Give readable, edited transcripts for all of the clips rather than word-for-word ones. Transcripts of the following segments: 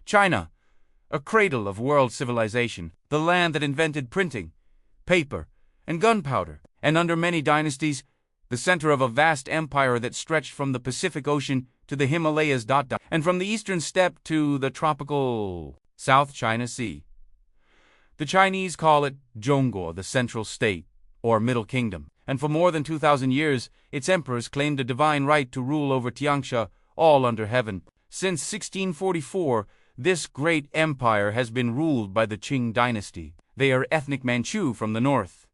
China, a cradle of world civilization, the land that invented printing, paper, and gunpowder, and under many dynasties, the center of a vast empire that stretched from the Pacific Ocean to the Himalayas, and from the eastern steppe to the tropical South China Sea. The Chinese call it Zhongguo, the central state, or Middle Kingdom, and for more than 2,000 years, its emperors claimed a divine right to rule over Tianxia, all under heaven. Since 1644, this great empire has been ruled by the Qing dynasty. They are ethnic Manchu from the north,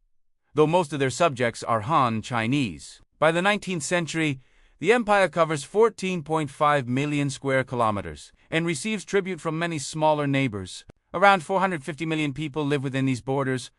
though most of their subjects are Han Chinese. By the 19th century, the empire covers 14.5 million square kilometers and receives tribute from many smaller neighbors. Around 450 million people live within these borders,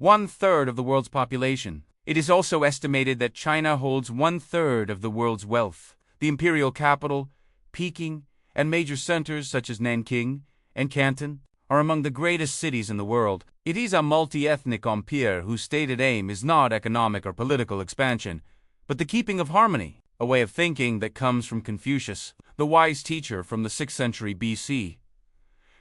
1/3 of the world's population. It is also estimated that China holds 1/3 of the world's wealth. The imperial capital, Peking, and major centers such as Nanking and Canton are among the greatest cities in the world. It is a multi-ethnic empire whose stated aim is not economic or political expansion, but the keeping of harmony, a way of thinking that comes from Confucius, the wise teacher from the 6th century BC.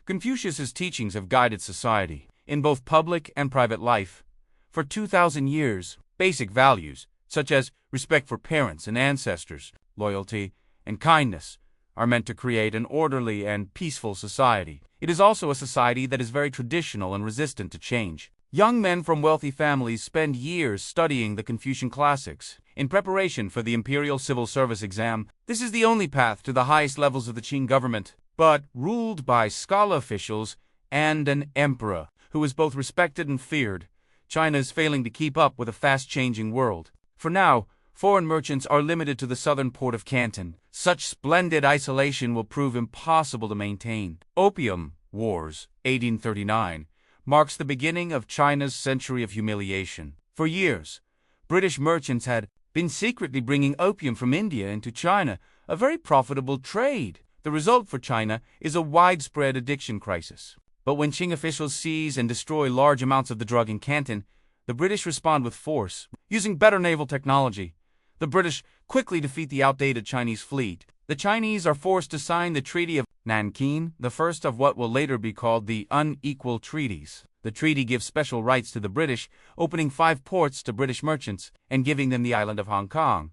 Confucius's teachings have guided society in both public and private life. For 2,000 years, basic values, such as respect for parents and ancestors, loyalty, and kindness, are meant to create an orderly and peaceful society. It is also a society that is very traditional and resistant to change. Young men from wealthy families spend years studying the Confucian classics in preparation for the imperial civil service exam. This is the only path to the highest levels of the Qing government, but ruled by scholar officials and an emperor who is both respected and feared. China is failing to keep up with a fast-changing world. For now, foreign merchants are limited to the southern port of Canton. Such splendid isolation will prove impossible to maintain. Opium Wars, 1839, marks the beginning of China's century of humiliation. For years, British merchants had been secretly bringing opium from India into China, a very profitable trade. The result for China is a widespread addiction crisis. But when Qing officials seize and destroy large amounts of the drug in Canton, the British respond with force. Using better naval technology, the British quickly defeat the outdated Chinese fleet. The Chinese are forced to sign the Treaty of Nanking, the first of what will later be called the unequal treaties. The treaty gives special rights to the British, opening 5 ports to British merchants and giving them the island of Hong Kong.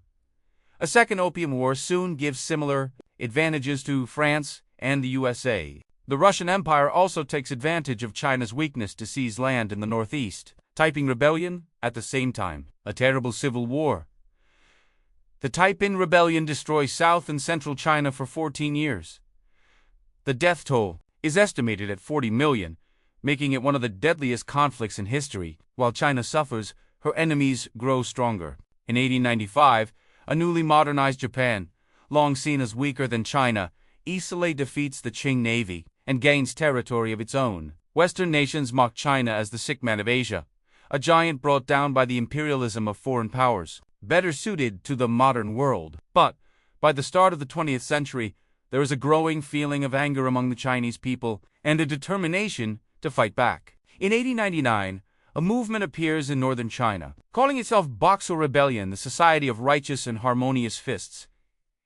A second Opium War soon gives similar advantages to France and the USA. The Russian Empire also takes advantage of China's weakness to seize land in the northeast, Taiping Rebellion at the same time, a terrible civil war. The Taiping Rebellion destroys South and Central China for 14 years. The death toll is estimated at 40 million, making it one of the deadliest conflicts in history. While China suffers, her enemies grow stronger. In 1895, a newly modernized Japan, long seen as weaker than China, easily defeats the Qing Navy and gains territory of its own. Western nations mock China as the sick man of Asia, a giant brought down by the imperialism of foreign powers, better suited to the modern world. But by the start of the 20th century, there is a growing feeling of anger among the Chinese people and a determination to fight back. In 1899, a movement appears in northern China, calling itself Boxer Rebellion, the Society of Righteous and Harmonious Fists.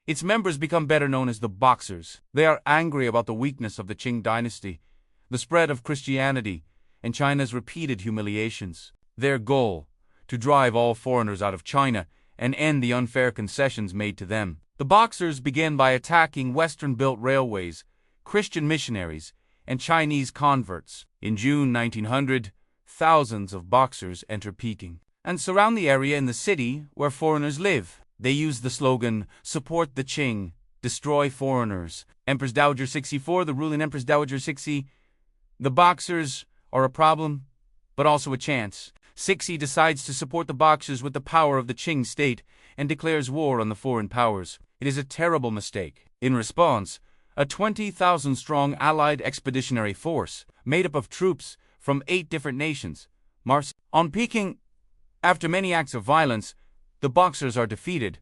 Its members become better known as the Boxers. They are angry about the weakness of the Qing dynasty, the spread of Christianity, and China's repeated humiliations. Their goal: to drive all foreigners out of China and end the unfair concessions made to them. The Boxers began by attacking Western-built railways, Christian missionaries, and Chinese converts. In June 1900, thousands of Boxers enter Peking and surround the area in the city where foreigners live. They use the slogan, "Support the Qing, destroy foreigners." Empress Dowager Cixi, the ruling Empress Dowager Cixi. The Boxers are a problem, but also a chance. Cixi decides to support the Boxers with the power of the Qing state and declares war on the foreign powers. It is a terrible mistake. In response, a 20,000-strong Allied expeditionary force, made up of troops from 8 different nations, marches on Peking. After many acts of violence, the Boxers are defeated,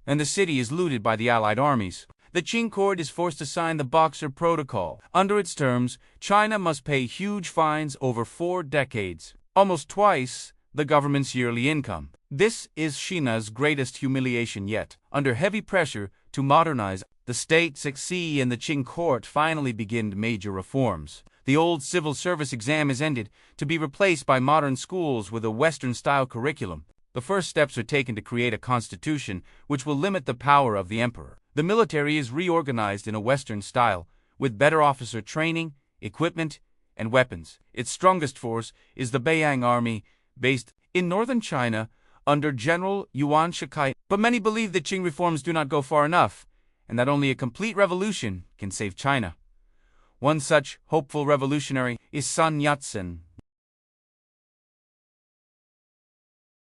and the city is looted by the Allied armies. The Qing court is forced to sign the Boxer Protocol. Under its terms, China must pay huge fines over 4 decades, almost twice the government's yearly income. This is China's greatest humiliation yet. Under heavy pressure to modernize, the state Cixi and the Qing court finally began major reforms. The old civil service exam is ended, to be replaced by modern schools with a Western-style curriculum. The first steps are taken to create a constitution which will limit the power of the emperor. The military is reorganized in a Western style, with better officer training, equipment, and weapons. Its strongest force is the Beiyang army, based in northern China under General Yuan Shikai. But many believe that Qing reforms do not go far enough, and that only a complete revolution can save China. One such hopeful revolutionary is Sun Yat-sen,